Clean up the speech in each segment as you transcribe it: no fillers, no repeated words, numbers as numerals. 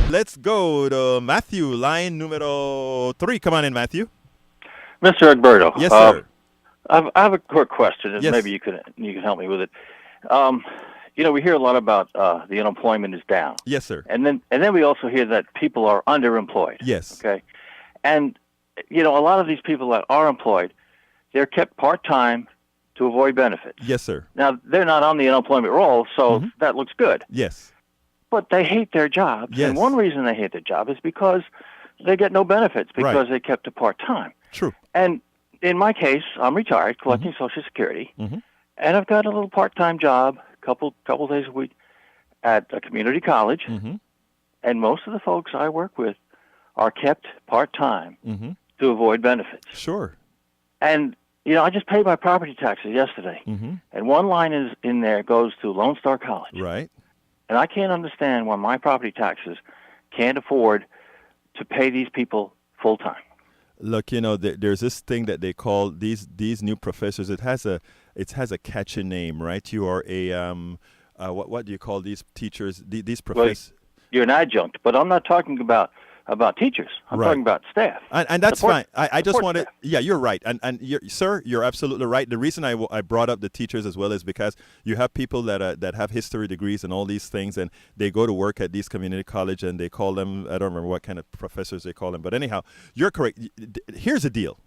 Let's go to Matthew, line numero 3. Come on in, Matthew. Mr. Egberto, Yes, sir. I have a quick question, and Yes. maybe you can help me with it. Um, we hear a lot about the unemployment is down, Yes, sir. and then we also hear that people are underemployed. Yes. Okay, and a lot of these people that are employed, they're kept part time to avoid benefits. Yes, sir. Now they're not on the unemployment roll, so that looks good. Yes. But they hate their jobs, Yes. and one reason they hate their job is because they get no benefits because Right. they kept to part time. True. And in my case, I'm retired, collecting Social Security, Mhm. and I've got a little part-time job, couple days a week, at a community college. Mhm. And most of the folks I work with are kept part-time Mhm. to avoid benefits. Sure. And I just paid my property taxes yesterday, Mhm. and one line is in there goes to Lone Star College, Right. and I can't understand why my property taxes can't afford to pay these people full-time. Look, there's this thing that they call these new professors. It has a catchy name, right? You are a what do you call these teachers? These professors. You're an adjunct, but I'm not talking about teachers. I'm Right. talking about staff. And that's Support- fine. I just support wanted, staff. yeah, you're right. And sir, you're absolutely right. The reason I brought up the teachers as well is because you have people that have history degrees and all these things, and they go to work at these community college and they call them, I don't remember what kind of professors they call them. But anyhow, you're correct. Here's the deal.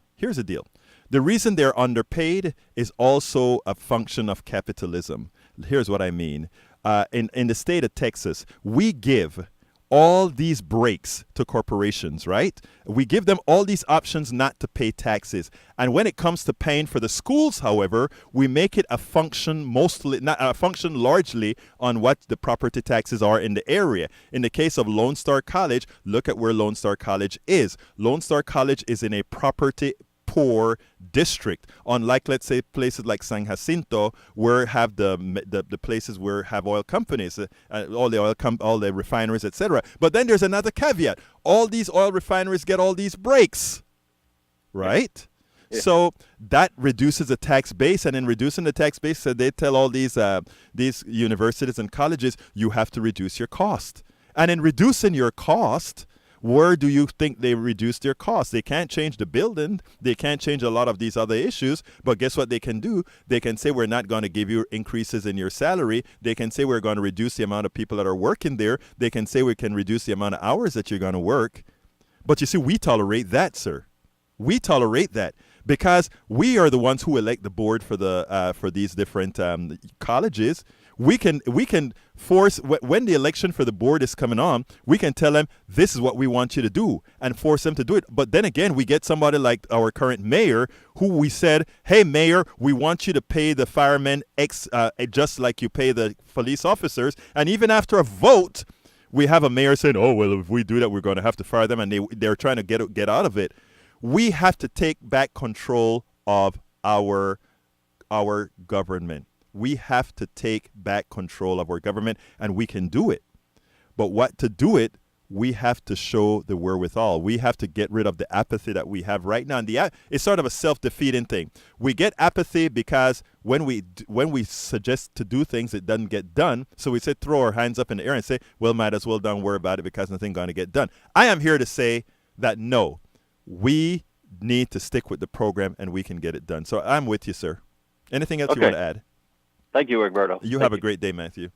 The reason they're underpaid is also a function of capitalism. Here's what I mean. In the state of Texas, we give all these breaks to corporations, right? We give them all these options not to pay taxes. And when it comes to paying for the schools, however, we make it a function largely on what the property taxes are in the area. In the case of Lone Star College, look at where Lone Star College is. Lone Star College is in a property poor district, unlike, let's say, places like San Jacinto, where have the places where have oil companies, all the refineries, etc. But then there's another caveat: all these oil refineries get all these breaks, right? Yeah. So that reduces the tax base, and in reducing the tax base, so they tell all these universities and colleges, you have to reduce your cost, and in reducing your cost, where do you think they reduce their costs? They can't change the building. They can't change a lot of these other issues. But guess what they can do? They can say, we're not going to give you increases in your salary. They can say, we're going to reduce the amount of people that are working there. They can say, we can reduce the amount of hours that you're going to work. But you see, we tolerate that, sir. We tolerate that because we are the ones who elect the board for these different colleges. We can force, when the election for the board is coming on, we can tell them, this is what we want you to do, and force them to do it. But then again, we get somebody like our current mayor, who we said, hey, mayor, we want you to pay the firemen just like you pay the police officers. And even after a vote, we have a mayor saying, oh, well, if we do that, we're going to have to fire them. And they're trying to get out of it. We have to take back control of our government. We have to take back control of our government, and we can do it. But what to do it, we have to show the wherewithal. We have to get rid of the apathy that we have right now. And it's sort of a self-defeating thing. We get apathy because when we suggest to do things, it doesn't get done. So we say, throw our hands up in the air and say, well, might as well don't worry about it because nothing's going to get done. I am here to say that no, we need to stick with the program and we can get it done. So I'm with you, sir. Anything else you want to add? Thank you, Egberto. You have a great day, Matthew.